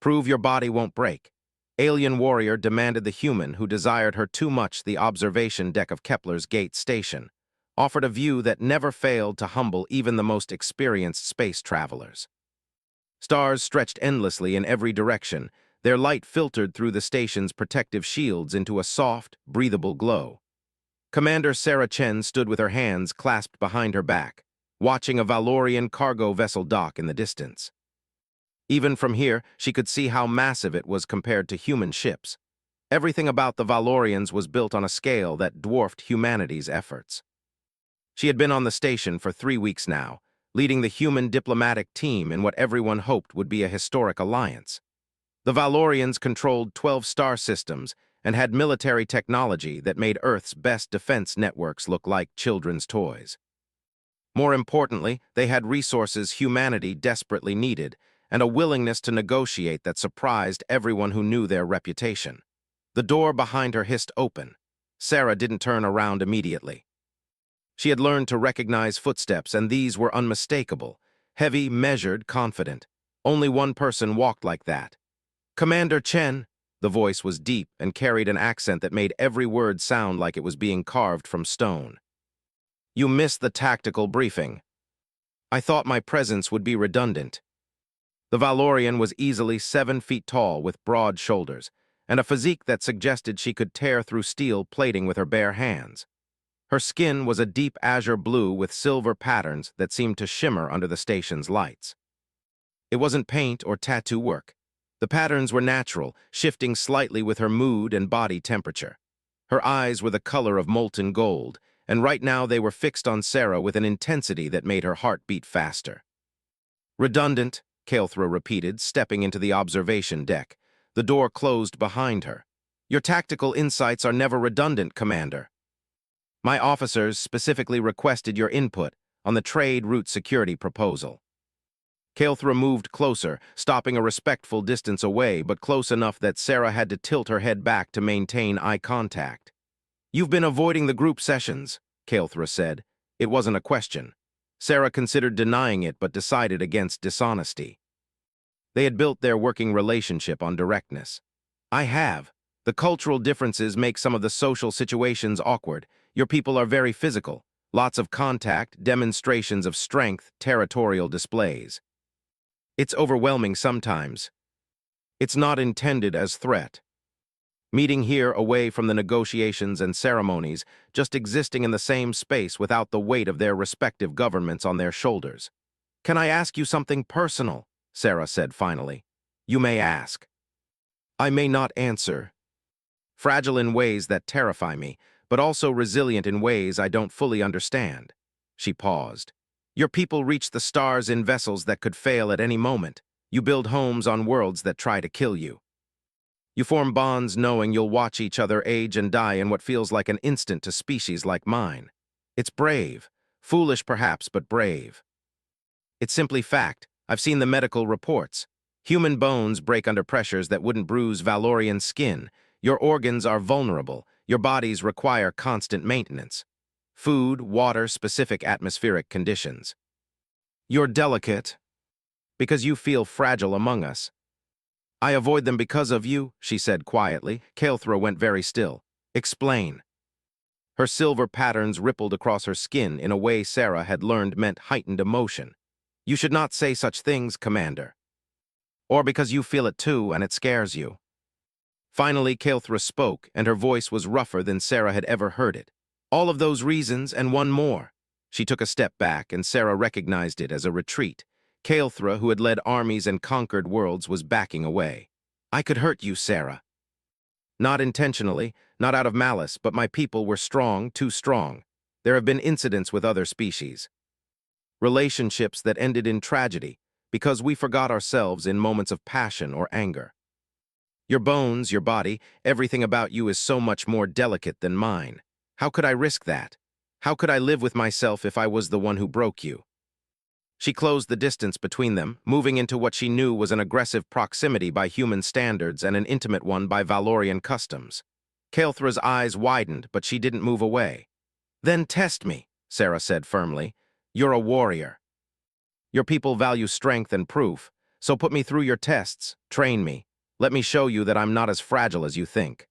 Prove your body won't break. Alien warrior demanded the human who desired her too much the observation deck of Kepler's Gate Station, offered a view that never failed to humble even the most experienced space travelers. Stars stretched endlessly in every direction, their light filtered through the station's protective shields into a soft, breathable glow. Commander Sarah Chen stood with her hands clasped behind her back, watching a Valorian cargo vessel dock in the distance. Even from here, she could see how massive it was compared to human ships. Everything about the Valorians was built on a scale that dwarfed humanity's efforts. She had been on the station for 3 weeks now, leading the human diplomatic team in what everyone hoped would be a historic alliance. The Valorians controlled 12 star systems and had military technology that made Earth's best defense networks look like children's toys. More importantly, they had resources humanity desperately needed, and a willingness to negotiate that surprised everyone who knew their reputation. The door behind her hissed open. Sarah didn't turn around immediately. She had learned to recognize footsteps, and these were unmistakable, heavy, measured, confident. Only one person walked like that. "Commander Chen." The voice was deep and carried an accent that made every word sound like it was being carved from stone. "You missed the tactical briefing. I thought my presence would be redundant." The Valorian was easily 7 feet tall with broad shoulders, and a physique that suggested she could tear through steel plating with her bare hands. Her skin was a deep azure blue with silver patterns that seemed to shimmer under the station's lights. It wasn't paint or tattoo work. The patterns were natural, shifting slightly with her mood and body temperature. Her eyes were the color of molten gold, and right now they were fixed on Sarah with an intensity that made her heart beat faster. "Redundant," Kael'thra repeated, stepping into the observation deck. The door closed behind her. "Your tactical insights are never redundant, Commander. My officers specifically requested your input on the trade route security proposal." Kael'thra moved closer, stopping a respectful distance away, but close enough that Sarah had to tilt her head back to maintain eye contact. "You've been avoiding the group sessions," Kael'thra said. It wasn't a question. Sarah considered denying it, but decided against dishonesty. They had built their working relationship on directness. "I have. The cultural differences make some of the social situations awkward. Your people are very physical. Lots of contact, demonstrations of strength, territorial displays. It's overwhelming sometimes. It's not intended as threat. Meeting here away from the negotiations and ceremonies, just existing in the same space without the weight of their respective governments on their shoulders. Can I ask you something personal?" Sarah said finally. "You may ask." "I may not answer. Fragile in ways that terrify me, but also resilient in ways I don't fully understand." She paused. "Your people reach the stars in vessels that could fail at any moment. You build homes on worlds that try to kill you. You form bonds knowing you'll watch each other age and die in what feels like an instant to species like mine. It's brave. Foolish perhaps, but brave. It's simply fact. I've seen the medical reports. Human bones break under pressures that wouldn't bruise Valorian skin. Your organs are vulnerable. Your bodies require constant maintenance. Food, water, specific atmospheric conditions. You're delicate because you feel fragile among us. I avoid them because of you," she said quietly. Kael'thra went very still. "Explain." Her silver patterns rippled across her skin in a way Sarah had learned meant heightened emotion. "You should not say such things, Commander. Or because you feel it too and it scares you." Finally, Kael'thra spoke, and her voice was rougher than Sarah had ever heard it. "All of those reasons and one more." She took a step back, and Sarah recognized it as a retreat. Kael'thra, who had led armies and conquered worlds, was backing away. "I could hurt you, Sarah. Not intentionally, not out of malice, but my people were strong, too strong. There have been incidents with other species. Relationships that ended in tragedy, because we forgot ourselves in moments of passion or anger. Your bones, your body, everything about you is so much more delicate than mine. How could I risk that? How could I live with myself if I was the one who broke you?" She closed the distance between them, moving into what she knew was an aggressive proximity by human standards and an intimate one by Valorian customs. Kael'thra's eyes widened, but she didn't move away. "Then test me," Sarah said firmly. "You're a warrior. Your people value strength and proof. So put me through your tests, train me. Let me show you that I'm not as fragile as you think.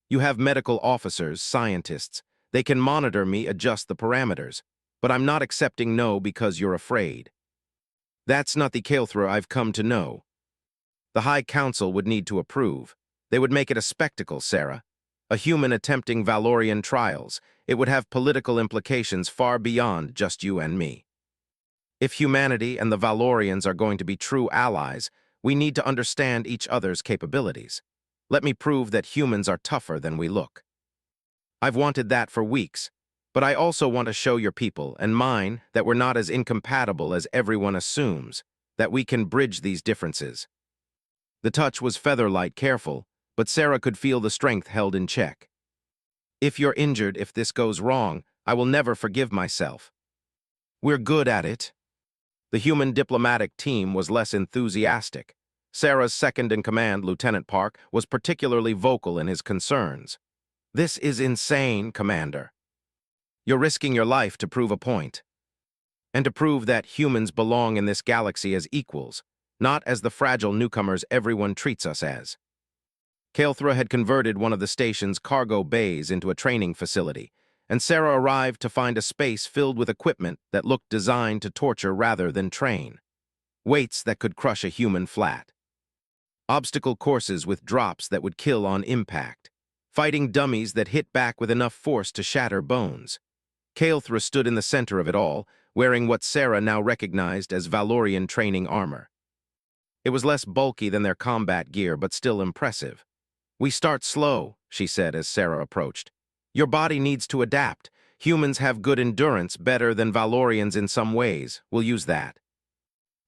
You have medical officers, scientists. They can monitor me, adjust the parameters. But I'm not accepting no because you're afraid. That's not the Caelthra I've come to know. The High Council would need to approve. They would make it a spectacle, Sarah. A human attempting Valorian trials. It would have political implications far beyond just you and me. If humanity and the Valorians are going to be true allies, we need to understand each other's capabilities. Let me prove that humans are tougher than we look. I've wanted that for weeks, but I also want to show your people and mine that we're not as incompatible as everyone assumes, that we can bridge these differences. The touch was feather-light, careful, but Sarah could feel the strength held in check. If you're injured, if this goes wrong, I will never forgive myself. We're good at it. The human diplomatic team was less enthusiastic. Sarah's second-in-command, Lieutenant Park, was particularly vocal in his concerns. This is insane, Commander. You're risking your life to prove a point. And to prove that humans belong in this galaxy as equals, not as the fragile newcomers everyone treats us as. Caelthra had converted one of the station's cargo bays into a training facility, and Sarah arrived to find a space filled with equipment that looked designed to torture rather than train. Weights that could crush a human flat. Obstacle courses with drops that would kill on impact. Fighting dummies that hit back with enough force to shatter bones. Caelthra stood in the center of it all, wearing what Sarah now recognized as Valorian training armor. It was less bulky than their combat gear, but still impressive. "We start slow," she said as Sarah approached. "Your body needs to adapt. Humans have good endurance, better than Valorians in some ways. We'll use that.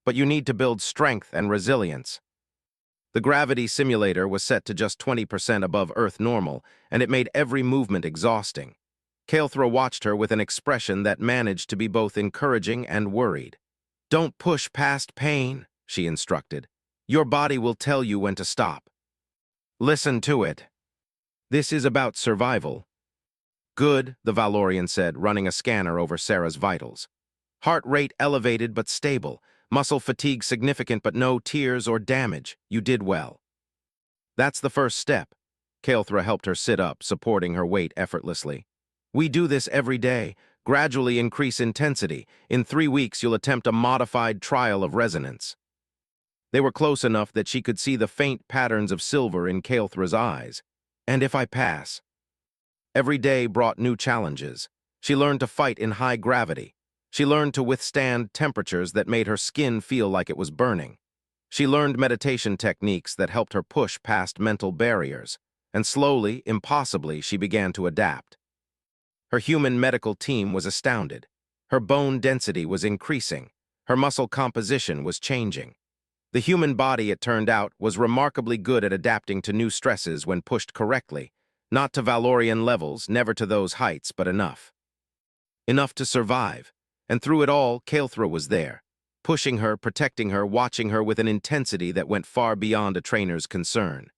But you need to build strength and resilience." The gravity simulator was set to just 20% above Earth normal, and it made every movement exhausting. Caelthra watched her with an expression that managed to be both encouraging and worried. "Don't push past pain," she instructed. "Your body will tell you when to stop. Listen to it. This is about survival." "Good," the Valorian said, running a scanner over Sarah's vitals. "Heart rate elevated but stable. Muscle fatigue significant but no tears or damage. You did well." "That's the first step." Caelthra helped her sit up, supporting her weight effortlessly. "We do this every day. Gradually increase intensity. In 3 weeks, you'll attempt a modified trial of resonance." They were close enough that she could see the faint patterns of silver in Caelthra's eyes. "And if I pass?" Every day brought new challenges. She learned to fight in high gravity. She learned to withstand temperatures that made her skin feel like it was burning. She learned meditation techniques that helped her push past mental barriers. And slowly, impossibly, she began to adapt. Her human medical team was astounded. Her bone density was increasing. Her muscle composition was changing. The human body, it turned out, was remarkably good at adapting to new stresses when pushed correctly. Not to Valorian levels, never to those heights, but enough. Enough to survive. And through it all, Caelthra was there, pushing her, protecting her, watching her with an intensity that went far beyond a trainer's concern.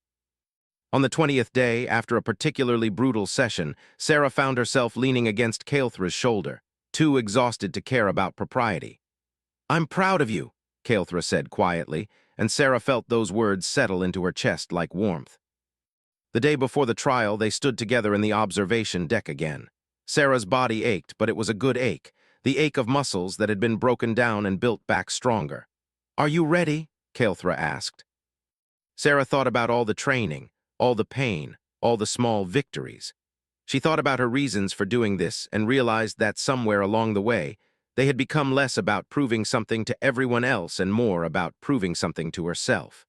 On the 20th day, after a particularly brutal session, Sarah found herself leaning against Caelthra's shoulder, too exhausted to care about propriety. "I'm proud of you," Caelthra said quietly, and Sarah felt those words settle into her chest like warmth. The day before the trial, they stood together in the observation deck again. Sarah's body ached, but it was a good ache, the ache of muscles that had been broken down and built back stronger. "Are you ready?" Caelthra asked. Sarah thought about all the training, all the pain, all the small victories. She thought about her reasons for doing this and realized that somewhere along the way, they had become less about proving something to everyone else and more about proving something to herself.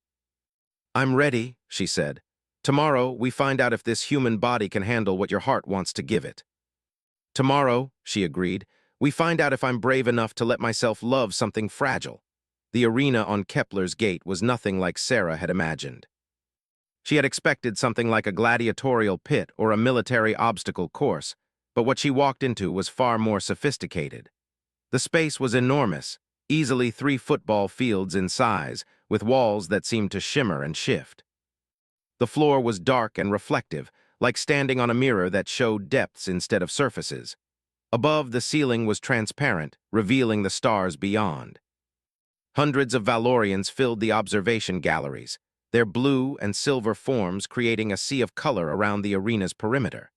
"I'm ready," she said. "Tomorrow, we find out if this human body can handle what your heart wants to give it." "Tomorrow," she agreed, "we find out if I'm brave enough to let myself love something fragile." The arena on Kepler's gate was nothing like Sarah had imagined. She had expected something like a gladiatorial pit or a military obstacle course, but what she walked into was far more sophisticated. The space was enormous, easily 3 football fields in size, with walls that seemed to shimmer and shift. The floor was dark and reflective, like standing on a mirror that showed depths instead of surfaces. Above, the ceiling was transparent, revealing the stars beyond. Hundreds of Valorians filled the observation galleries, their blue and silver forms creating a sea of color around the arena's perimeter.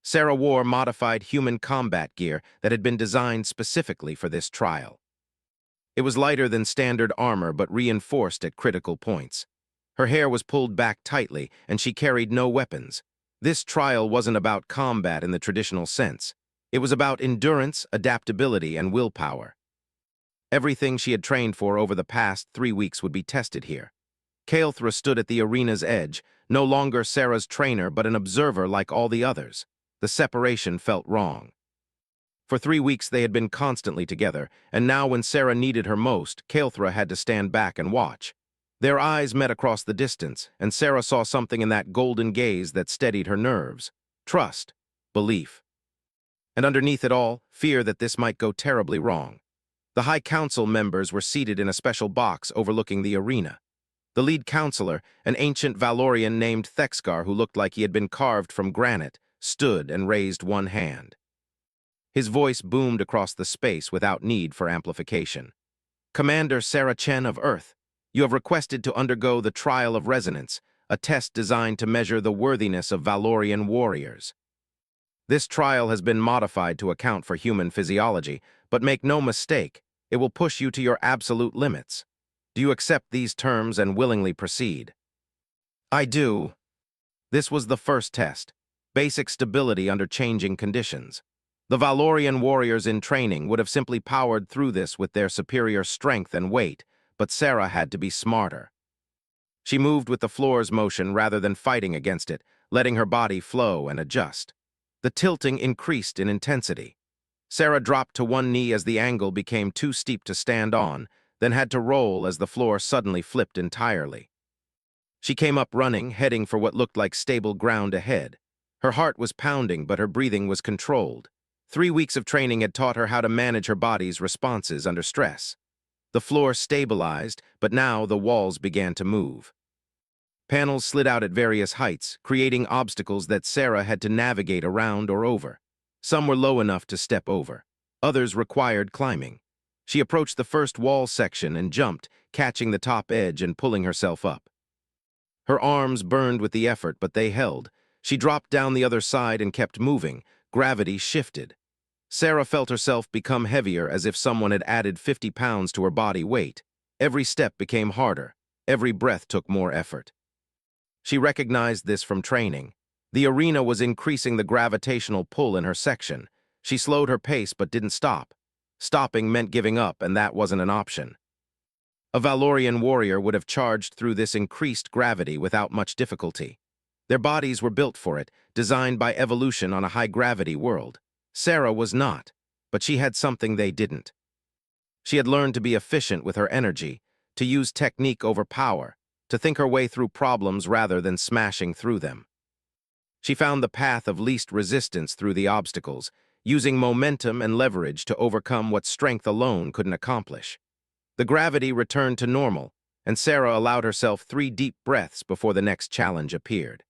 Sarah wore modified human combat gear that had been designed specifically for this trial. It was lighter than standard armor but reinforced at critical points. Her hair was pulled back tightly, and she carried no weapons. This trial wasn't about combat in the traditional sense. It was about endurance, adaptability, and willpower. Everything she had trained for over the past 3 weeks would be tested here. Kael'thra stood at the arena's edge, no longer Sarah's trainer but an observer like all the others. The separation felt wrong. For 3 weeks they had been constantly together, and now when Sarah needed her most, Kael'thra had to stand back and watch. Their eyes met across the distance, and Sarah saw something in that golden gaze that steadied her nerves. Trust, belief. And underneath it all, fear that this might go terribly wrong. The High Council members were seated in a special box overlooking the arena. The lead counselor, an ancient Valorian named Thexgar who looked like he had been carved from granite, stood and raised one hand. His voice boomed across the space without need for amplification. Commander Sarah Chen of Earth, you have requested to undergo the Trial of Resonance, a test designed to measure the worthiness of Valorian warriors. This trial has been modified to account for human physiology, but make no mistake, it will push you to your absolute limits. Do you accept these terms and willingly proceed? I do. This was the first test, basic stability under changing conditions. The Valorian warriors in training would have simply powered through this with their superior strength and weight, but Sarah had to be smarter. She moved with the floor's motion rather than fighting against it, letting her body flow and adjust. The tilting increased in intensity. Sarah dropped to one knee as the angle became too steep to stand on, then had to roll as the floor suddenly flipped entirely. She came up running, heading for what looked like stable ground ahead. Her heart was pounding, but her breathing was controlled. 3 weeks of training had taught her how to manage her body's responses under stress. The floor stabilized, but now the walls began to move. Panels slid out at various heights, creating obstacles that Sarah had to navigate around or over. Some were low enough to step over. Others required climbing. She approached the first wall section and jumped, catching the top edge and pulling herself up. Her arms burned with the effort, but they held. She dropped down the other side and kept moving. Gravity shifted. Sarah felt herself become heavier, as if someone had added 50 pounds to her body weight. Every step became harder. Every breath took more effort. She recognized this from training. The arena was increasing the gravitational pull in her section. She slowed her pace but didn't stop. Stopping meant giving up, and that wasn't an option. A Valorian warrior would have charged through this increased gravity without much difficulty. Their bodies were built for it, designed by evolution on a high-gravity world. Sarah was not, but she had something they didn't. She had learned to be efficient with her energy, to use technique over power, to think her way through problems rather than smashing through them. She found the path of least resistance through the obstacles, using momentum and leverage to overcome what strength alone couldn't accomplish. The gravity returned to normal, and Sarah allowed herself 3 deep breaths before the next challenge appeared.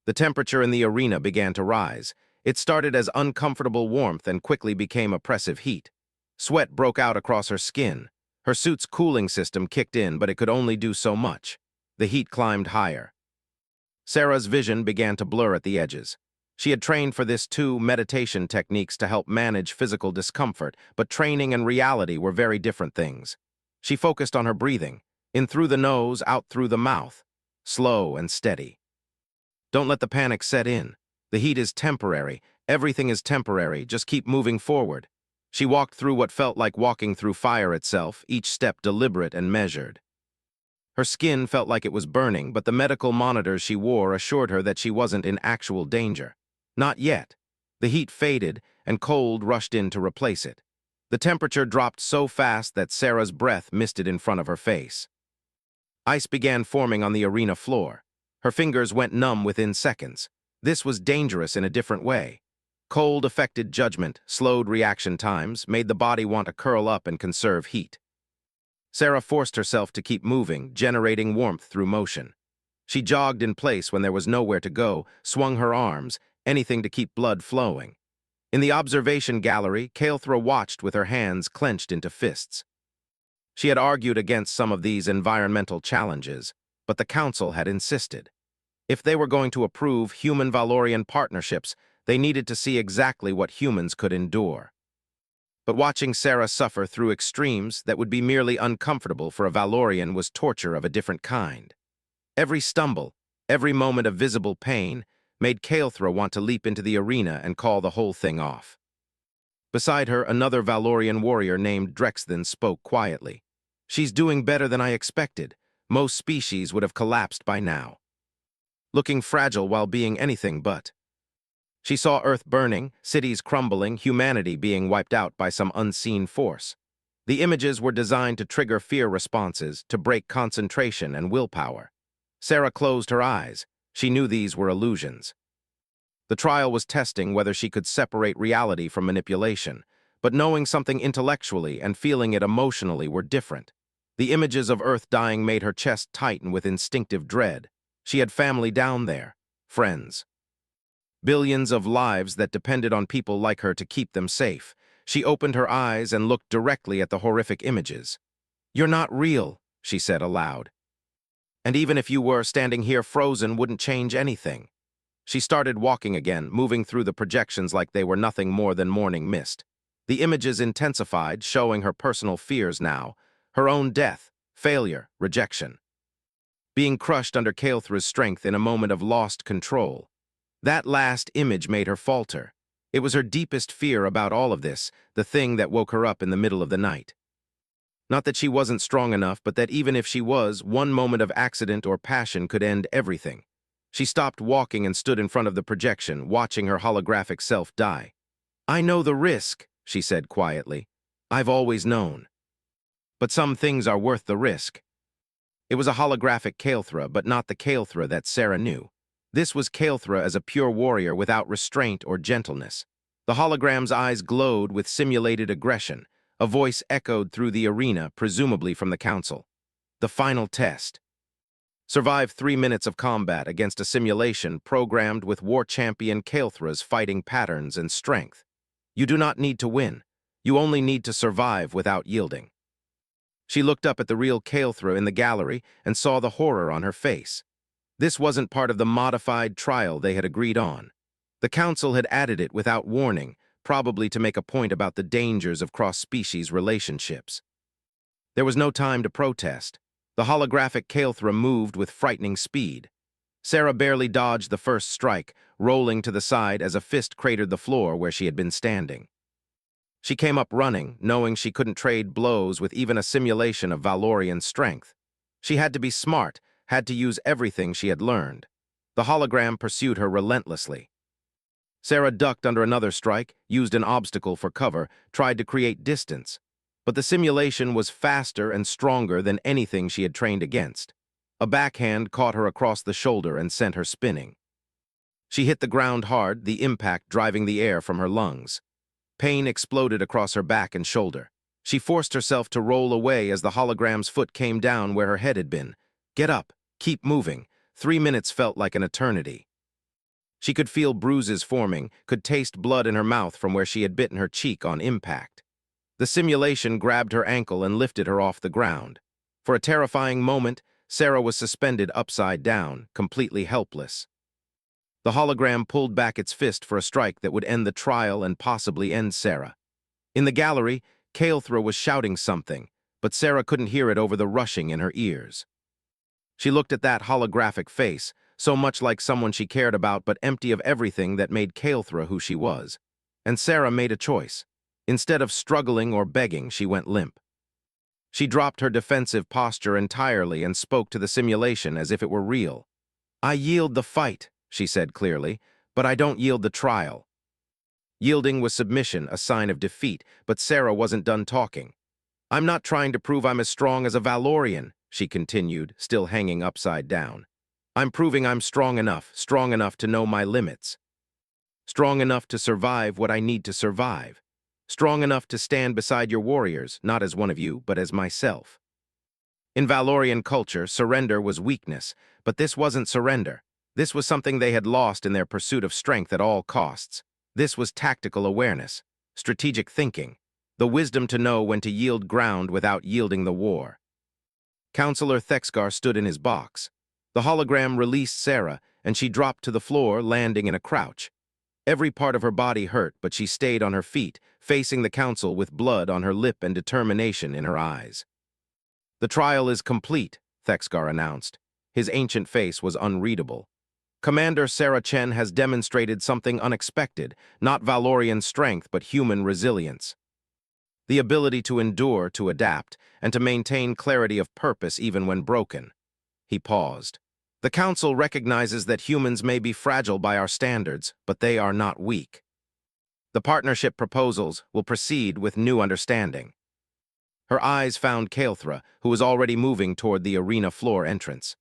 The temperature in the arena began to rise. It started as uncomfortable warmth and quickly became oppressive heat. Sweat broke out across her skin. Her suit's cooling system kicked in, but it could only do so much. The heat climbed higher. Sarah's vision began to blur at the edges. She had trained for this too, meditation techniques to help manage physical discomfort, but training and reality were very different things. She focused on her breathing, in through the nose, out through the mouth, slow and steady. Don't let the panic set in. The heat is temporary. Everything is temporary. Just keep moving forward. She walked through what felt like walking through fire itself, each step deliberate and measured. Her skin felt like it was burning, but the medical monitors she wore assured her that she wasn't in actual danger. Not yet. The heat faded, and cold rushed in to replace it. The temperature dropped so fast that Sarah's breath misted in front of her face. Ice began forming on the arena floor. Her fingers went numb within seconds. This was dangerous in a different way. Cold affected judgment, slowed reaction times, made the body want to curl up and conserve heat. Sarah forced herself to keep moving, generating warmth through motion. She jogged in place when there was nowhere to go, swung her arms, anything to keep blood flowing. In the observation gallery, Kael'thra watched with her hands clenched into fists. She had argued against some of these environmental challenges, but the council had insisted. If they were going to approve human-Valorian partnerships, they needed to see exactly what humans could endure. But watching Sarah suffer through extremes that would be merely uncomfortable for a Valorian was torture of a different kind. Every stumble, every moment of visible pain, made Kael'thra want to leap into the arena and call the whole thing off. Beside her, another Valorian warrior named Drexthan spoke quietly. "She's doing better than I expected. Most species would have collapsed by now." Looking fragile while being anything but. She saw Earth burning, cities crumbling, humanity being wiped out by some unseen force. The images were designed to trigger fear responses, to break concentration and willpower. Sarah closed her eyes. She knew these were illusions. The trial was testing whether she could separate reality from manipulation, but knowing something intellectually and feeling it emotionally were different. The images of Earth dying made her chest tighten with instinctive dread. She had family down there, friends. Billions of lives that depended on people like her to keep them safe. She opened her eyes and looked directly at the horrific images. "You're not real," she said aloud. "And even if you were, standing here frozen wouldn't change anything." She started walking again, moving through the projections like they were nothing more than morning mist. The images intensified, showing her personal fears now, her own death, failure, rejection. Being crushed under Kael'thra's strength in a moment of lost control. That last image made her falter. It was her deepest fear about all of this, the thing that woke her up in the middle of the night. Not that she wasn't strong enough, but that even if she was, one moment of accident or passion could end everything. She stopped walking and stood in front of the projection, watching her holographic self die. "I know the risk," she said quietly. "I've always known. But some things are worth the risk." It was a holographic Kael'thra, but not the Kael'thra that Sarah knew. This was Kael'thra as a pure warrior without restraint or gentleness. The hologram's eyes glowed with simulated aggression. A voice echoed through the arena, presumably from the council. "The final test. Survive 3 minutes of combat against a simulation programmed with war champion Kael'thra's fighting patterns and strength. You do not need to win. You only need to survive without yielding." She looked up at the real Kael'thra in the gallery and saw the horror on her face. This wasn't part of the modified trial they had agreed on. The council had added it without warning, probably to make a point about the dangers of cross-species relationships. There was no time to protest. The holographic Kael'thra moved with frightening speed. Sarah barely dodged the first strike, rolling to the side as a fist cratered the floor where she had been standing. She came up running, knowing she couldn't trade blows with even a simulation of Valorian strength. She had to be smart, had to use everything she had learned. The hologram pursued her relentlessly. Sarah ducked under another strike, used an obstacle for cover, tried to create distance. But the simulation was faster and stronger than anything she had trained against. A backhand caught her across the shoulder and sent her spinning. She hit the ground hard, the impact driving the air from her lungs. Pain exploded across her back and shoulder. She forced herself to roll away as the hologram's foot came down where her head had been. "Get up. Keep moving." 3 minutes felt like an eternity. She could feel bruises forming, could taste blood in her mouth from where she had bitten her cheek on impact. The simulation grabbed her ankle and lifted her off the ground. For a terrifying moment, Sarah was suspended upside down, completely helpless. The hologram pulled back its fist for a strike that would end the trial and possibly end Sarah. In the gallery, Kael'thra was shouting something, but Sarah couldn't hear it over the rushing in her ears. She looked at that holographic face, so much like someone she cared about but empty of everything that made Kael'thra who she was. And Sarah made a choice. Instead of struggling or begging, she went limp. She dropped her defensive posture entirely and spoke to the simulation as if it were real. "I yield the fight," she said clearly, "but I don't yield the trial." Yielding was submission, a sign of defeat, but Sarah wasn't done talking. "I'm not trying to prove I'm as strong as a Valorian," she continued, still hanging upside down. "I'm proving I'm strong enough to know my limits. Strong enough to survive what I need to survive. Strong enough to stand beside your warriors, not as one of you, but as myself." In Valorian culture, surrender was weakness, but this wasn't surrender. This was something they had lost in their pursuit of strength at all costs. This was tactical awareness, strategic thinking. the wisdom to know when to yield ground without yielding the war. Counselor Thexgar stood in his box. The hologram released Sarah, and she dropped to the floor, landing in a crouch. Every part of her body hurt, but she stayed on her feet, facing the council with blood on her lip and determination in her eyes. "The trial is complete," Thexgar announced. His ancient face was unreadable. "Commander Sarah Chen has demonstrated something unexpected, not Valorian strength, but human resilience. The ability to endure, to adapt, and to maintain clarity of purpose even when broken." He paused. "The Council recognizes that humans may be fragile by our standards, but they are not weak. The partnership proposals will proceed with new understanding." Her eyes found Kael'thra, who was already moving toward the arena floor entrance.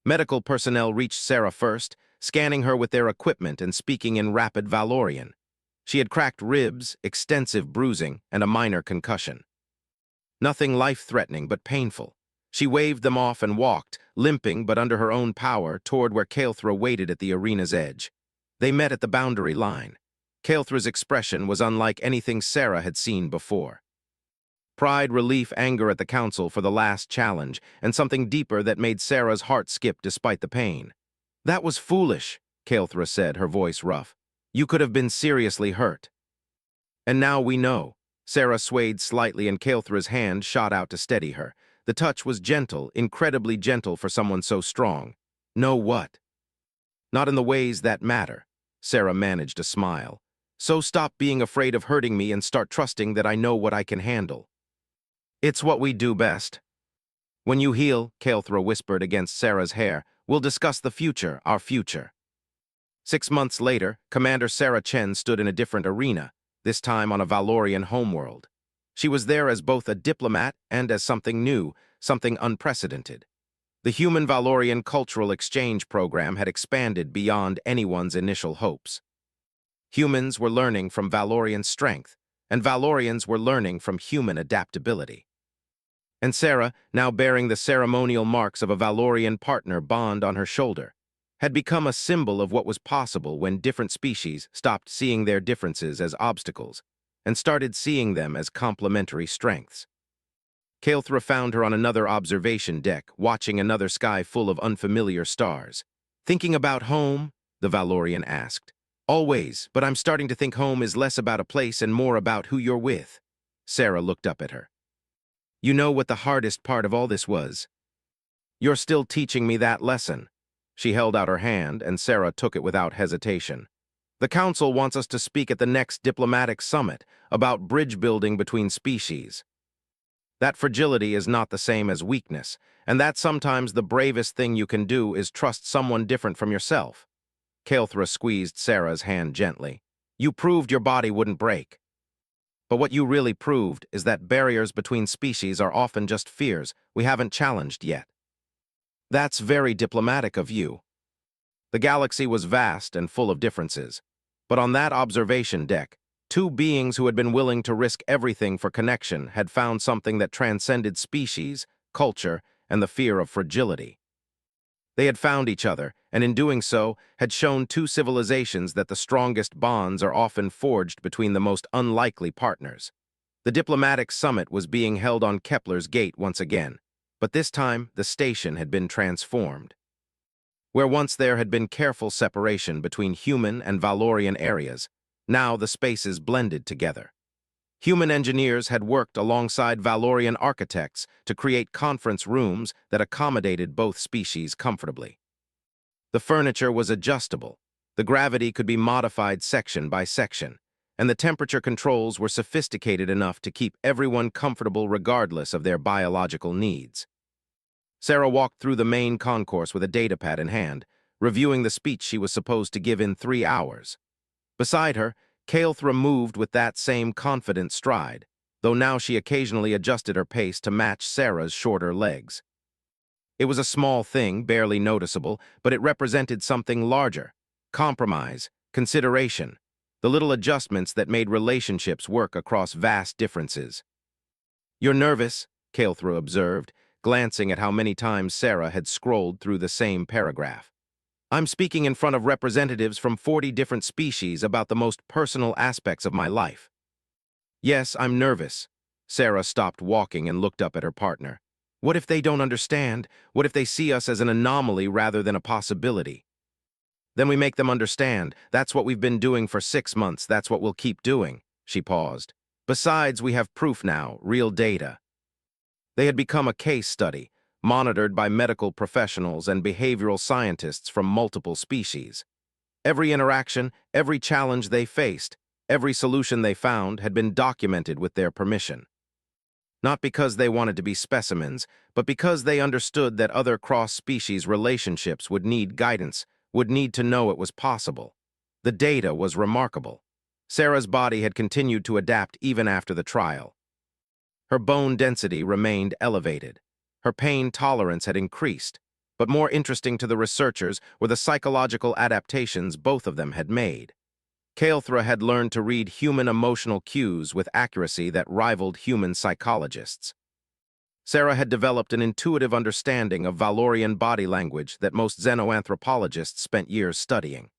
Medical personnel reached Sarah first, scanning her with their equipment and speaking in rapid Valorian. She had cracked ribs, extensive bruising, and a minor concussion. Nothing life-threatening, but painful. She waved them off and walked, limping but under her own power, toward where Kael'thra waited at the arena's edge. They met at the boundary line. Kael'thra's expression was unlike anything Sarah had seen before. Pride, relief, anger at the council for the last challenge, and something deeper that made Sarah's heart skip despite the pain. "That was foolish," Kael'thra said, her voice rough. "You could have been seriously hurt." "And now we know." Sarah swayed slightly and Kael'thra's hand shot out to steady her. The touch was gentle, incredibly gentle for someone so strong. "Know what?" "Not in the ways that matter." Sarah managed a smile. "So stop being afraid of hurting me and start trusting that I know what I can handle." "It's what we do best." "When you heal," Kael'thra whispered against Sarah's hair, "we'll discuss the future, our future." 6 months later, Commander Sarah Chen stood in a different arena, this time on a Valorian homeworld. She was there as both a diplomat and as something new, something unprecedented. The Human Valorian Cultural Exchange Program had expanded beyond anyone's initial hopes. Humans were learning from Valorian strength, and Valorians were learning from human adaptability. And Sarah, now bearing the ceremonial marks of a Valorian partner bond on her shoulder, had become a symbol of what was possible when different species stopped seeing their differences as obstacles and started seeing them as complementary strengths. Kael'thra found her on another observation deck, watching another sky full of unfamiliar stars. "Thinking about home?" the Valorian asked. "Always, but I'm starting to think home is less about a place and more about who you're with." Sarah looked up at her. "You know what the hardest part of all this was? You're still teaching me that lesson." She held out her hand, and Sarah took it without hesitation. "The Council wants us to speak at the next diplomatic summit about bridge building between species. That fragility is not the same as weakness, and that sometimes the bravest thing you can do is trust someone different from yourself." Kael'thra squeezed Sarah's hand gently. "You proved your body wouldn't break. But what you really proved is that barriers between species are often just fears we haven't challenged yet." "That's very diplomatic of you." The galaxy was vast and full of differences, but on that observation deck, two beings who had been willing to risk everything for connection had found something that transcended species, culture, and the fear of fragility. They had found each other, and in doing so, had shown two civilizations that the strongest bonds are often forged between the most unlikely partners. The diplomatic summit was being held on Kepler's gate once again, but this time the station had been transformed. Where once there had been careful separation between human and Valorian areas, now the spaces blended together. Human engineers had worked alongside Valorian architects to create conference rooms that accommodated both species comfortably. The furniture was adjustable, the gravity could be modified section by section, and the temperature controls were sophisticated enough to keep everyone comfortable regardless of their biological needs. Sarah walked through the main concourse with a datapad in hand, reviewing the speech she was supposed to give in 3 hours. Beside her, Kael'thra moved with that same confident stride, though now she occasionally adjusted her pace to match Sarah's shorter legs. It was a small thing, barely noticeable, but it represented something larger: compromise, consideration, the little adjustments that made relationships work across vast differences. "You're nervous," Kael'thra observed, glancing at how many times Sarah had scrolled through the same paragraph. "I'm speaking in front of representatives from 40 different species about the most personal aspects of my life." Yes, I'm nervous. Sarah stopped walking and looked up at her partner. What if they don't understand? What if they see us as an anomaly rather than a possibility? Then we make them understand. That's what we've been doing for 6 months. That's what we'll keep doing. She paused. Besides, we have proof now, real data. They had become a case study, monitored by medical professionals and behavioral scientists from multiple species. Every interaction, every challenge they faced, every solution they found had been documented with their permission. Not because they wanted to be specimens, but because they understood that other cross-species relationships would need guidance, would need to know it was possible. The data was remarkable. Sarah's body had continued to adapt even after the trial. Her bone density remained elevated. Her pain tolerance had increased. But more interesting to the researchers were the psychological adaptations both of them had made. Kael'thra had learned to read human emotional cues with accuracy that rivaled human psychologists. Sarah had developed an intuitive understanding of Valorian body language that most xenoanthropologists spent years studying.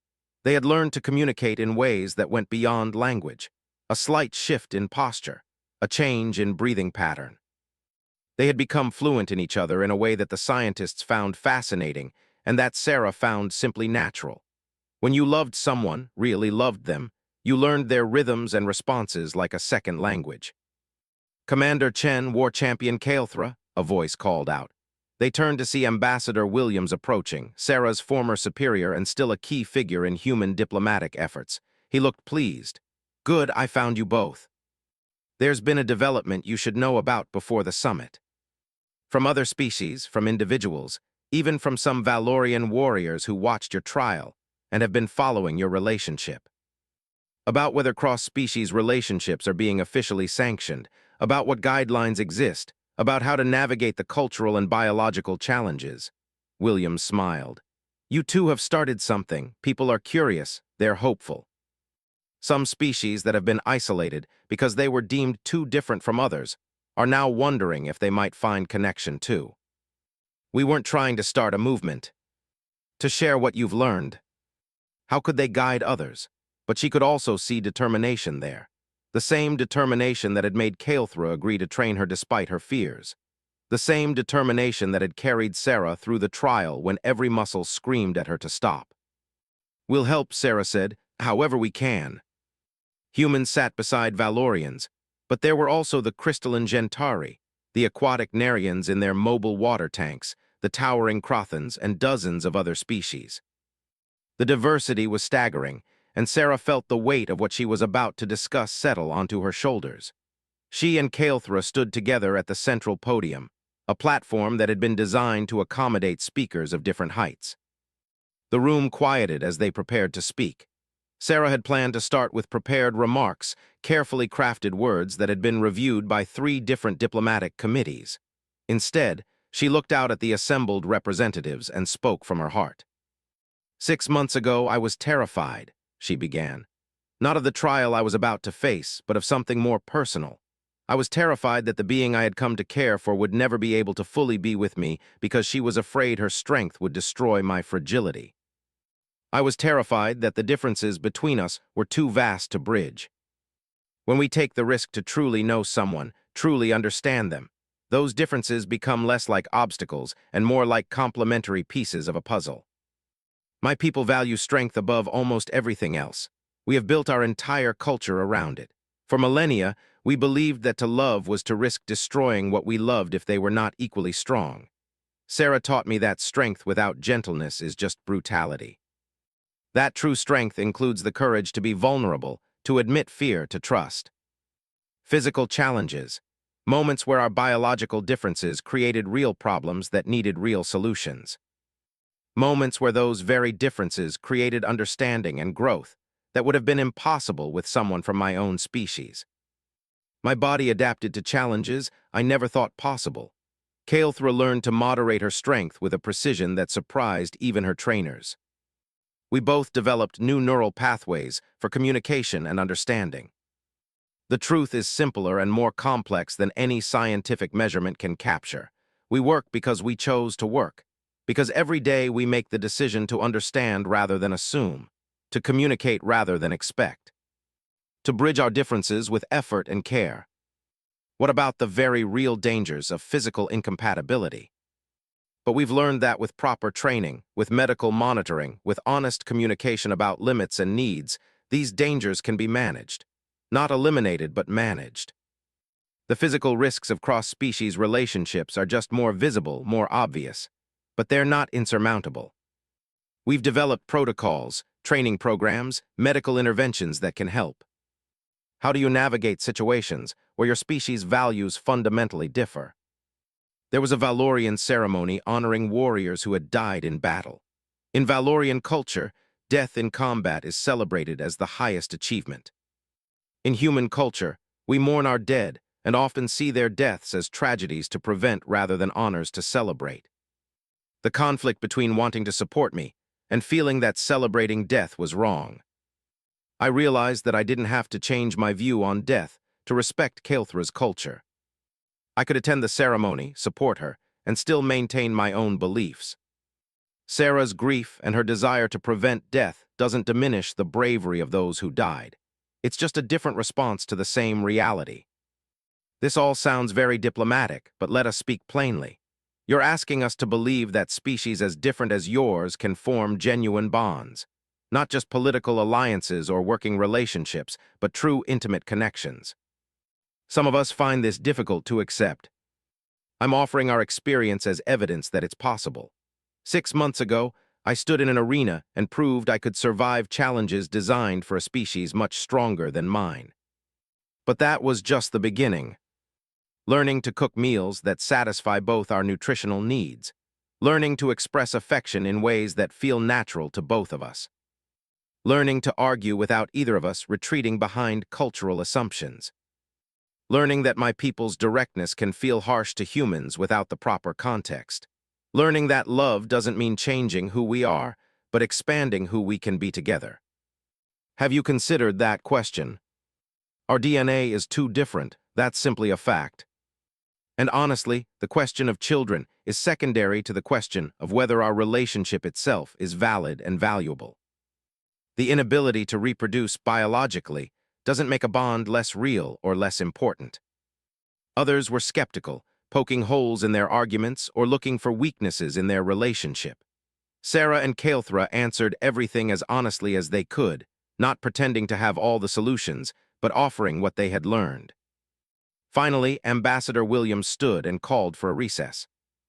They had learned to communicate in ways that went beyond language, a slight shift in posture, a change in breathing pattern. They had become fluent in each other in a way that the scientists found fascinating and that Sarah found simply natural. When you loved someone, really loved them, you learned their rhythms and responses like a second language. Commander Chen, War Champion Kael'thra, a voice called out. They turned to see Ambassador Williams approaching, Sarah's former superior and still a key figure in human diplomatic efforts. He looked pleased. Good, I found you both. There's been a development you should know about before the summit. From other species, from individuals, even from some Valorian warriors who watched your trial and have been following your relationship. About whether cross-species relationships are being officially sanctioned, about what guidelines exist, about how to navigate the cultural and biological challenges. Williams smiled. You two have started something. People are curious. They're hopeful. Some species that have been isolated because they were deemed too different from others are now wondering if they might find connection too. We weren't trying to start a movement. To share what you've learned. How could they guide others? But she could also see determination there. The same determination that had made Kael'thra agree to train her despite her fears. The same determination that had carried Sarah through the trial when every muscle screamed at her to stop. We'll help, Sarah said, however we can. Humans sat beside Valorians, but there were also the crystalline Gentari, the aquatic Narians in their mobile water tanks, the towering Crothans, and dozens of other species. The diversity was staggering, and Sarah felt the weight of what she was about to discuss settle onto her shoulders. She and Kael'thra stood together at the central podium, a platform that had been designed to accommodate speakers of different heights. The room quieted as they prepared to speak. Sarah had planned to start with prepared remarks, carefully crafted words that had been reviewed by 3 different diplomatic committees. Instead, she looked out at the assembled representatives and spoke from her heart. 6 months ago, I was terrified, she began. Not of the trial I was about to face, but of something more personal. I was terrified that the being I had come to care for would never be able to fully be with me because she was afraid her strength would destroy my fragility. I was terrified that the differences between us were too vast to bridge. When we take the risk to truly know someone, truly understand them, those differences become less like obstacles and more like complementary pieces of a puzzle. My people value strength above almost everything else. We have built our entire culture around it. For millennia, we believed that to love was to risk destroying what we loved if they were not equally strong. Sarah taught me that strength without gentleness is just brutality. That true strength includes the courage to be vulnerable, to admit fear, to trust. Physical challenges, moments where our biological differences created real problems that needed real solutions. Moments where those very differences created understanding and growth that would have been impossible with someone from my own species. My body adapted to challenges I never thought possible. Kael'thra learned to moderate her strength with a precision that surprised even her trainers. We both developed new neural pathways for communication and understanding. The truth is simpler and more complex than any scientific measurement can capture. We work because we chose to work, because every day we make the decision to understand rather than assume, to communicate rather than expect. to bridge our differences with effort and care. What about the very real dangers of physical incompatibility? But we've learned that with proper training, with medical monitoring, with honest communication about limits and needs, these dangers can be managed. Not eliminated, but managed. The physical risks of cross-species relationships are just more visible, more obvious. But they're not insurmountable. We've developed protocols, training programs, medical interventions that can help. How do you navigate situations where your species' values fundamentally differ? There was a Valorian ceremony honoring warriors who had died in battle. In Valorian culture, death in combat is celebrated as the highest achievement. In human culture, we mourn our dead and often see their deaths as tragedies to prevent rather than honors to celebrate. The conflict between wanting to support me and feeling that celebrating death was wrong. I realized that I didn't have to change my view on death to respect Kael'thra's culture. I could attend the ceremony, support her, and still maintain my own beliefs. Sarah's grief and her desire to prevent death doesn't diminish the bravery of those who died. It's just a different response to the same reality. This all sounds very diplomatic, but let us speak plainly. You're asking us to believe that species as different as yours can form genuine bonds. Not just political alliances or working relationships, but true intimate connections. Some of us find this difficult to accept. I'm offering our experience as evidence that it's possible. 6 months ago, I stood in an arena and proved I could survive challenges designed for a species much stronger than mine. But that was just the beginning. Learning to cook meals that satisfy both our nutritional needs. Learning to express affection in ways that feel natural to both of us. Learning to argue without either of us retreating behind cultural assumptions. Learning that my people's directness can feel harsh to humans without the proper context. Learning that love doesn't mean changing who we are, but expanding who we can be together. Have you considered that question? Our DNA is too different, that's simply a fact. And honestly, the question of children is secondary to the question of whether our relationship itself is valid and valuable. The inability to reproduce biologically doesn't make a bond less real or less important. Others were skeptical, poking holes in their arguments or looking for weaknesses in their relationship. Sarah and Kael'thra answered everything as honestly as they could, not pretending to have all the solutions, but offering what they had learned. Finally, Ambassador Williams stood and called for a recess.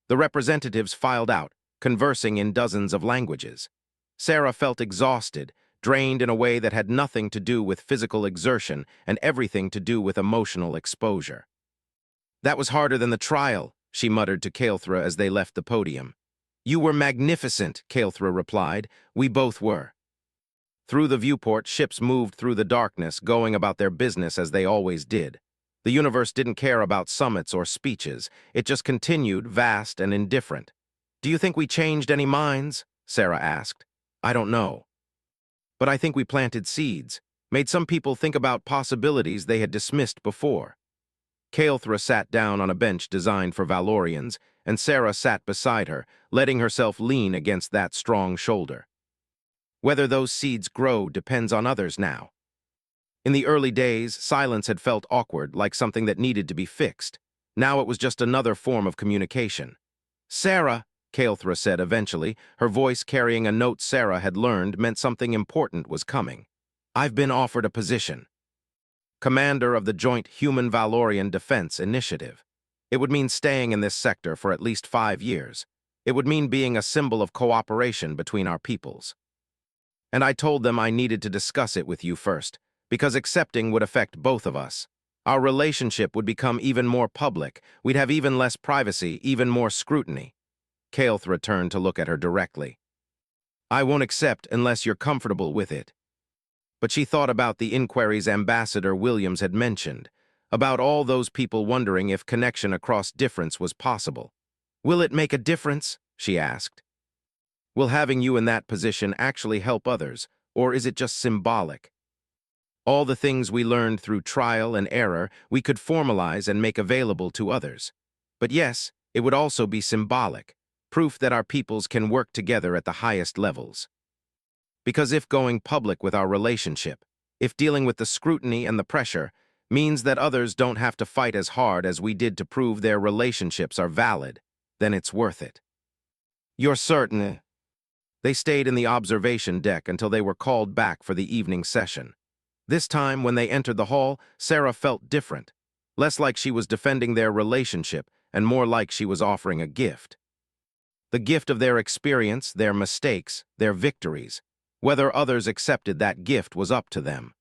The representatives filed out, conversing in dozens of languages. Sarah felt exhausted, drained in a way that had nothing to do with physical exertion and everything to do with emotional exposure. "That was harder than the trial," she muttered to Kael'thra as they left the podium. "You were magnificent," Kael'thra replied. "We both were." Through the viewport, ships moved through the darkness, going about their business as they always did. The universe didn't care about summits or speeches. It just continued, vast and indifferent. "Do you think we changed any minds?" Sarah asked. "I don't know. But I think we planted seeds, made some people think about possibilities they had dismissed before." Kael'thra sat down on a bench designed for Valorians, and Sarah sat beside her, letting herself lean against that strong shoulder. Whether those seeds grow depends on others now. In the early days, silence had felt awkward, like something that needed to be fixed. Now it was just another form of communication. "Sarah," Kael'thra said eventually, her voice carrying a note Sarah had learned meant something important was coming. "I've been offered a position. Commander of the Joint Human-Valorian Defense Initiative. It would mean staying in this sector for at least 5 years. It would mean being a symbol of cooperation between our peoples. And I told them I needed to discuss it with you first, because accepting would affect both of us. Our relationship would become even more public. We'd have even less privacy, even more scrutiny." Kael'thra turned to look at her directly. "I won't accept unless you're comfortable with it." But she thought about the inquiries Ambassador Williams had mentioned, about all those people wondering if connection across difference was possible. "Will it make a difference?" she asked. "Will having you in that position actually help others, or is it just symbolic? All the things we learned through trial and error we could formalize and make available to others. But yes, it would also be symbolic, proof that our peoples can work together at the highest levels. Because if going public with our relationship, If dealing with the scrutiny and the pressure means that others don't have to fight as hard as we did to prove their relationships are valid, then it's worth it. You're certain? They stayed in the observation deck until they were called back for the evening session. This time, when they entered the hall, Sarah felt different, less like she was defending their relationship and more like she was offering a gift. The gift of their experience, their mistakes, their victories. Whether others accepted that gift was up to them.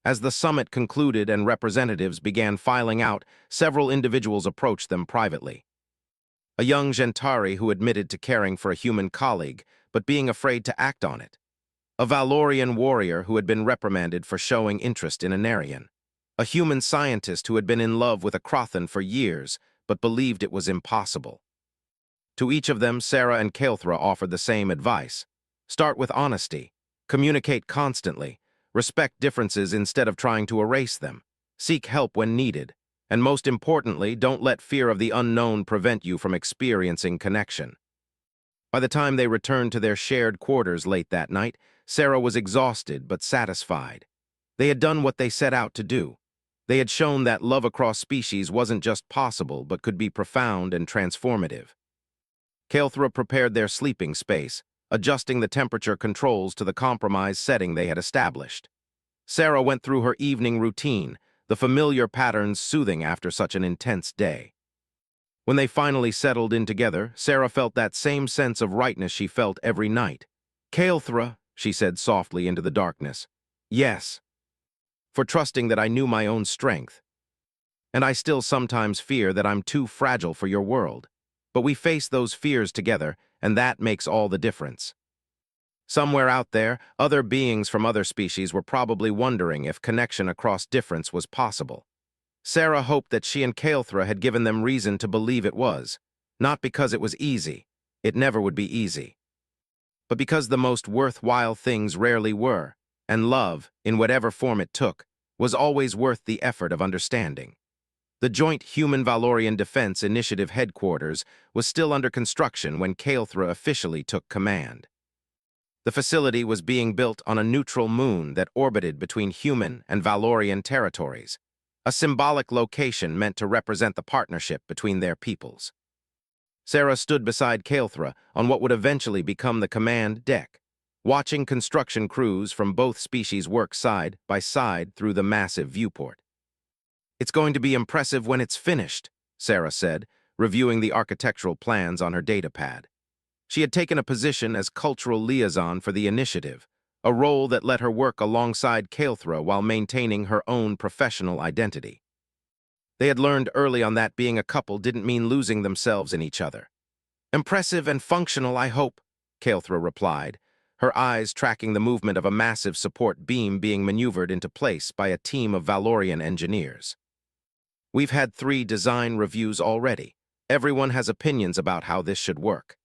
As the summit concluded and representatives began filing out, several individuals approached them privately. A young Gentari who admitted to caring for a human colleague, but being afraid to act on it. A Valorian warrior who had been reprimanded for showing interest in a Narian. A human scientist who had been in love with a Crothan for years, but believed it was impossible. To each of them, Sarah and Kael'thra offered the same advice. Start with honesty. Communicate constantly. Respect differences instead of trying to erase them. Seek help when needed. And most importantly, don't let fear of the unknown prevent you from experiencing connection. By the time they returned to their shared quarters late that night, Sarah was exhausted but satisfied. They had done what they set out to do. They had shown that love across species wasn't just possible but could be profound and transformative. Kael'thra prepared their sleeping space, adjusting the temperature controls to the compromised setting they had established. Sarah went through her evening routine, the familiar patterns soothing after such an intense day. When they finally settled in together, Sarah felt that same sense of rightness she felt every night. Kael'thra, she said softly into the darkness. Yes. For trusting that I knew my own strength. And I still sometimes fear that I'm too fragile for your world. But we face those fears together, and that makes all the difference. Somewhere out there, other beings from other species were probably wondering if connection across difference was possible. Sarah hoped that she and Kael'thra had given them reason to believe it was, not because it was easy. It never would be easy. But because the most worthwhile things rarely were, and love, in whatever form it took, was always worth the effort of understanding. The Joint Human-Valorian Defense Initiative headquarters was still under construction when Kael'thra officially took command. The facility was being built on a neutral moon that orbited between human and Valorian territories, a symbolic location meant to represent the partnership between their peoples. Sarah stood beside Kael'thra on what would eventually become the command deck, watching construction crews from both species work side by side through the massive viewport. It's going to be impressive when it's finished, Sarah said, reviewing the architectural plans on her datapad. She had taken a position as cultural liaison for the initiative, a role that let her work alongside Kael'thra while maintaining her own professional identity. They had learned early on that being a couple didn't mean losing themselves in each other. Impressive and functional, I hope, Kael'thra replied, her eyes tracking the movement of a massive support beam being maneuvered into place by a team of Valorian engineers. We've had 3 design reviews already. Everyone has opinions about how this should work.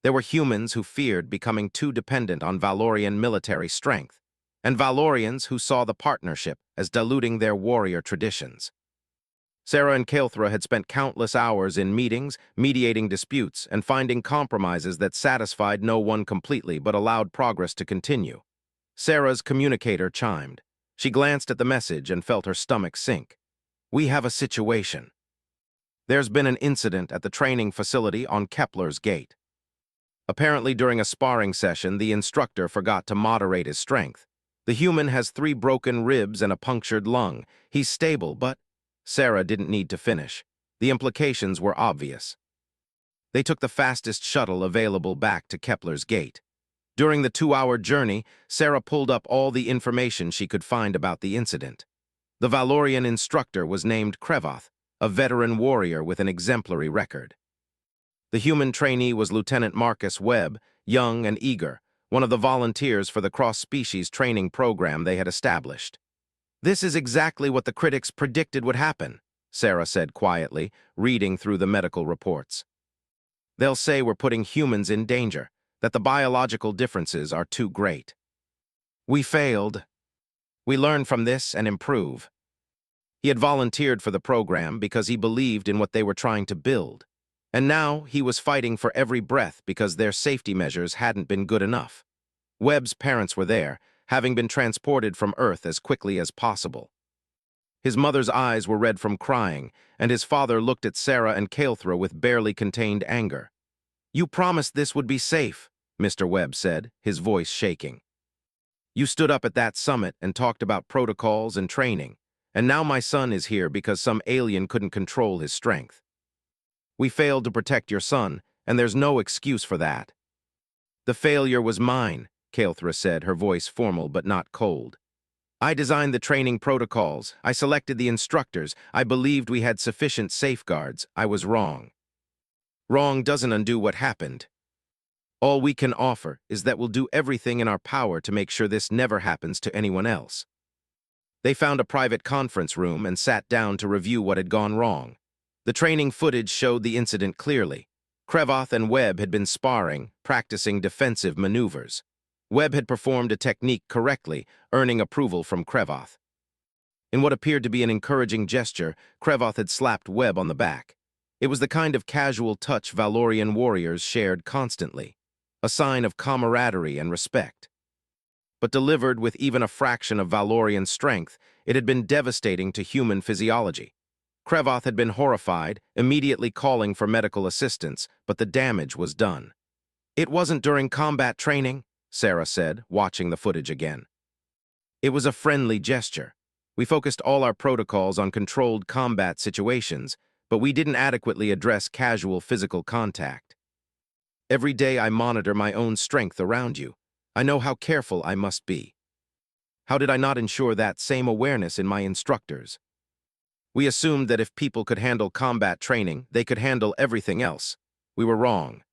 There were humans who feared becoming too dependent on Valorian military strength, and Valorians who saw the partnership as diluting their warrior traditions. Sarah and Kael'thra had spent countless hours in meetings, mediating disputes, and finding compromises that satisfied no one completely but allowed progress to continue. Sarah's communicator chimed. She glanced at the message and felt her stomach sink. We have a situation. There's been an incident at the training facility on Kepler's Gate. Apparently during a sparring session, the instructor forgot to moderate his strength. The human has 3 broken ribs and a punctured lung. He's stable, but... Sarah didn't need to finish. The implications were obvious. They took the fastest shuttle available back to Kepler's Gate. During the 2-hour journey, Sarah pulled up all the information she could find about the incident. The Valorian instructor was named Krevoth, a veteran warrior with an exemplary record. The human trainee was Lieutenant Marcus Webb, young and eager, one of the volunteers for the cross-species training program they had established. This is exactly what the critics predicted would happen, Sarah said quietly, reading through the medical reports. They'll say we're putting humans in danger, that the biological differences are too great. We failed. We learn from this and improve. He had volunteered for the program because he believed in what they were trying to build. And now he was fighting for every breath because their safety measures hadn't been good enough. Webb's parents were there, having been transported from Earth as quickly as possible. His mother's eyes were red from crying, and his father looked at Sarah and Caelthra with barely contained anger. "You promised this would be safe," Mr. Webb said, his voice shaking. "You stood up at that summit and talked about protocols and training, and now my son is here because some alien couldn't control his strength. We failed to protect your son, and there's no excuse for that." "The failure was mine," Caelthra said, her voice formal but not cold. "I designed the training protocols. I selected the instructors. I believed we had sufficient safeguards. I was wrong. Wrong doesn't undo what happened. All we can offer is that we'll do everything in our power to make sure this never happens to anyone else." They found a private conference room and sat down to review what had gone wrong. The training footage showed the incident clearly. Krevoth and Webb had been sparring, practicing defensive maneuvers. Webb had performed a technique correctly, earning approval from Krevoth. In what appeared to be an encouraging gesture, Krevoth had slapped Webb on the back. It was the kind of casual touch Valorian warriors shared constantly, a sign of camaraderie and respect. But delivered with even a fraction of Valorian strength, it had been devastating to human physiology. Krevoth had been horrified, immediately calling for medical assistance, but the damage was done. "It wasn't during combat training," Sarah said, watching the footage again. "It was a friendly gesture. We focused all our protocols on controlled combat situations, but we didn't adequately address casual physical contact. Every day I monitor my own strength around you. I know how careful I must be. How did I not ensure that same awareness in my instructors? We assumed that if people could handle combat training, they could handle everything else. We were wrong.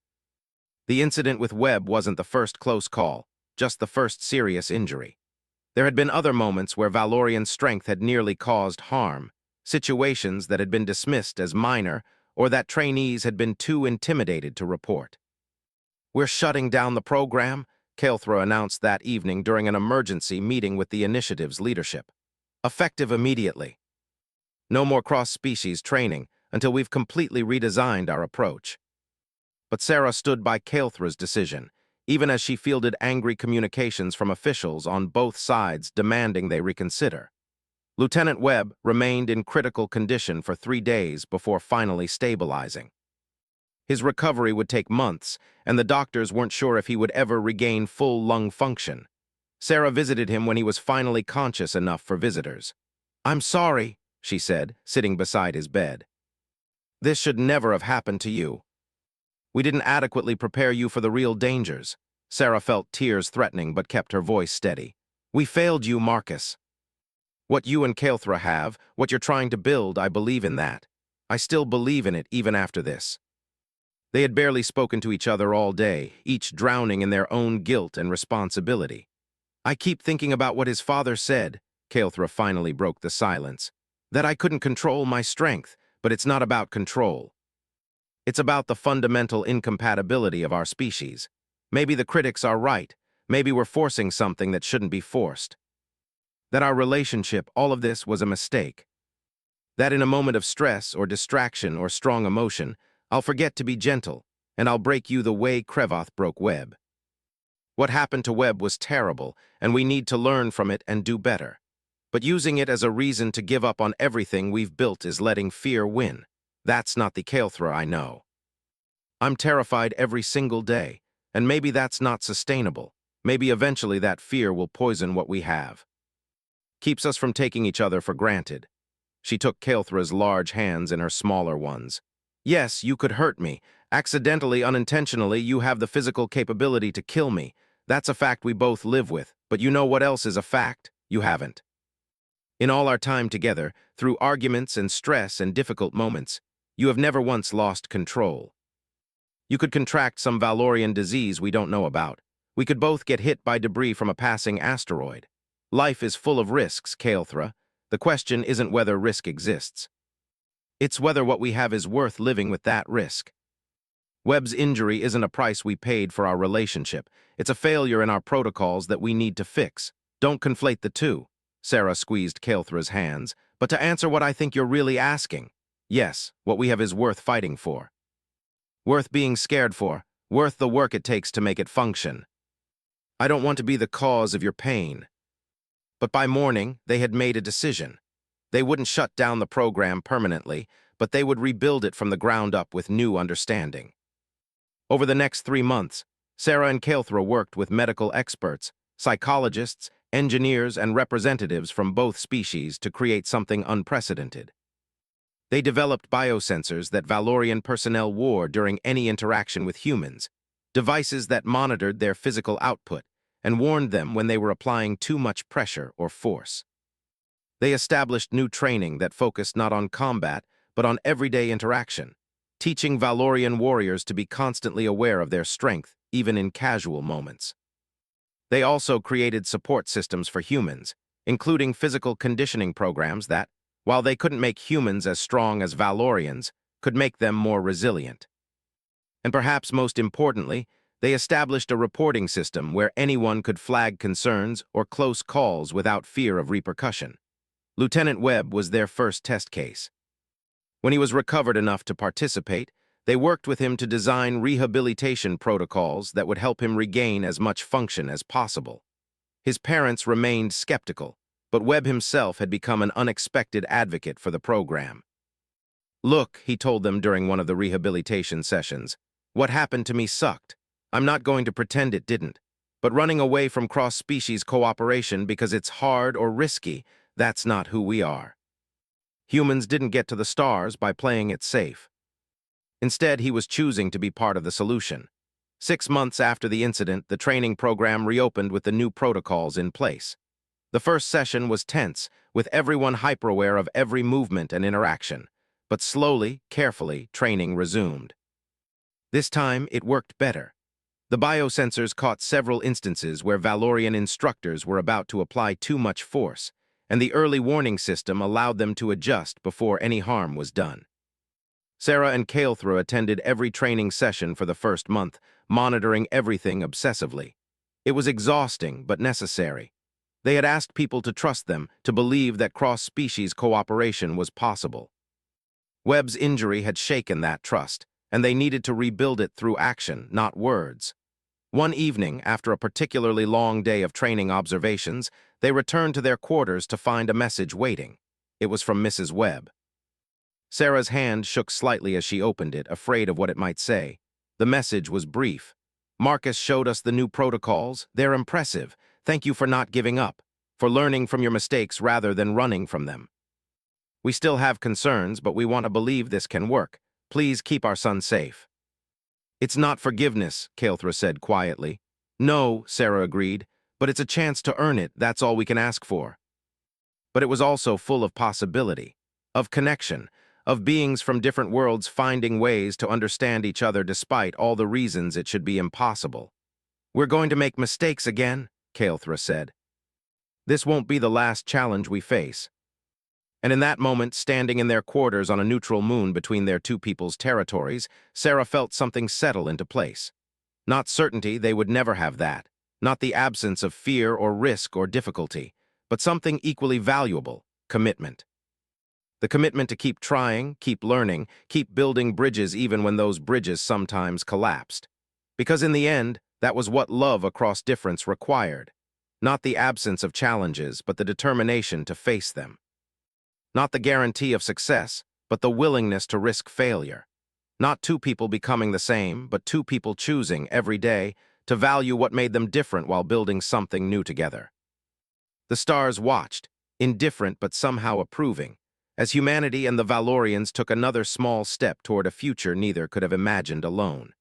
The incident with Webb wasn't the first close call, just the first serious injury. There had been other moments where Valorian strength had nearly caused harm, situations that had been dismissed as minor or that trainees had been too intimidated to report. "We're shutting down the program," Caelthra announced that evening during an emergency meeting with the initiative's leadership. "Effective immediately. No more cross-species training until we've completely redesigned our approach." But Sarah stood by Caelthra's decision, even as she fielded angry communications from officials on both sides demanding they reconsider. Lieutenant Webb remained in critical condition for 3 days before finally stabilizing. His recovery would take months, and the doctors weren't sure if he would ever regain full lung function. Sarah visited him when he was finally conscious enough for visitors. "I'm sorry," she said, sitting beside his bed. "This should never have happened to you. We didn't adequately prepare you for the real dangers." Sarah felt tears threatening but kept her voice steady. "We failed you, Marcus. What you and Caelthra have, what you're trying to build, I believe in that. I still believe in it even after this." They had barely spoken to each other all day, each drowning in their own guilt and responsibility. "I keep thinking about what his father said," Caelthra finally broke the silence, "that I couldn't control my strength, but it's not about control. It's about the fundamental incompatibility of our species. Maybe the critics are right. Maybe we're forcing something that shouldn't be forced. That our relationship, all of this, was a mistake. That in a moment of stress or distraction or strong emotion, I'll forget to be gentle, and I'll break you the way Krevoth broke Webb. What happened to Webb was terrible, and we need to learn from it and do better. But using it as a reason to give up on everything we've built is letting fear win. That's not the Caelthra I know. I'm terrified every single day, and maybe that's not sustainable. Maybe eventually that fear will poison what we have. Keeps us from taking each other for granted." She took Caelthra's large hands in her smaller ones. "Yes, you could hurt me. Accidentally, unintentionally, you have the physical capability to kill me. That's a fact we both live with. But you know what else is a fact? You haven't. In all our time together, through arguments and stress and difficult moments, you have never once lost control. You could contract some Valorian disease we don't know about. We could both get hit by debris from a passing asteroid. Life is full of risks, Caelthra. The question isn't whether risk exists. It's whether what we have is worth living with that risk. Webb's injury isn't a price we paid for our relationship. It's a failure in our protocols that we need to fix. Don't conflate the two." Sarah squeezed Caelthra's hands. "But to answer what I think you're really asking, yes, what we have is worth fighting for. Worth being scared for. Worth the work it takes to make it function." I don't want to be the cause of your pain. But by morning, they had made a decision. They wouldn't shut down the program permanently, but they would rebuild it from the ground up with new understanding. Over the next 3 months, Sarah and Caelthra worked with medical experts, psychologists, engineers, and representatives from both species to create something unprecedented. They developed biosensors that Valorian personnel wore during any interaction with humans, devices that monitored their physical output and warned them when they were applying too much pressure or force. They established new training that focused not on combat, but on everyday interaction, teaching Valorian warriors to be constantly aware of their strength, even in casual moments. They also created support systems for humans, including physical conditioning programs that, while they couldn't make humans as strong as Valorians, could make them more resilient. And perhaps most importantly, they established a reporting system where anyone could flag concerns or close calls without fear of repercussion. Lieutenant Webb was their first test case. When he was recovered enough to participate, they worked with him to design rehabilitation protocols that would help him regain as much function as possible. His parents remained skeptical, but Webb himself had become an unexpected advocate for the program. "Look," he told them during one of the rehabilitation sessions, "what happened to me sucked. I'm not going to pretend it didn't. But running away from cross-species cooperation because it's hard or risky, that's not who we are. Humans didn't get to the stars by playing it safe." Instead, he was choosing to be part of the solution. 6 months after the incident, the training program reopened with the new protocols in place. The first session was tense, with everyone hyper-aware of every movement and interaction. But slowly, carefully, training resumed. This time, it worked better. The biosensors caught several instances where Valorian instructors were about to apply too much force, and the early warning system allowed them to adjust before any harm was done. Sarah and Caelthra attended every training session for the first month, monitoring everything obsessively. It was exhausting but necessary. They had asked people to trust them, to believe that cross-species cooperation was possible. Webb's injury had shaken that trust, and they needed to rebuild it through action, not words. One evening, after a particularly long day of training observations, they returned to their quarters to find a message waiting. It was from Mrs. Webb. Sarah's hand shook slightly as she opened it, afraid of what it might say. The message was brief. "Marcus showed us the new protocols. They're impressive. Thank you for not giving up, for learning from your mistakes rather than running from them. We still have concerns, but we want to believe this can work. Please keep our son safe." "It's not forgiveness," Caelthra said quietly. "No," Sarah agreed, "but it's a chance to earn it. That's all we can ask for." But it was also full of possibility, of connection, of beings from different worlds finding ways to understand each other despite all the reasons it should be impossible. "We're going to make mistakes again," Caelthra said. "This won't be the last challenge we face." And in that moment, standing in their quarters on a neutral moon between their two people's territories, Sarah felt something settle into place. Not certainty, they would never have that. Not the absence of fear or risk or difficulty, but something equally valuable: commitment. The commitment to keep trying, keep learning, keep building bridges even when those bridges sometimes collapsed. Because in the end, that was what love across difference required. Not the absence of challenges, but the determination to face them. Not the guarantee of success, but the willingness to risk failure. Not two people becoming the same, but two people choosing every day to value what made them different while building something new together. The stars watched, indifferent but somehow approving, as humanity and the Valorians took another small step toward a future neither could have imagined alone.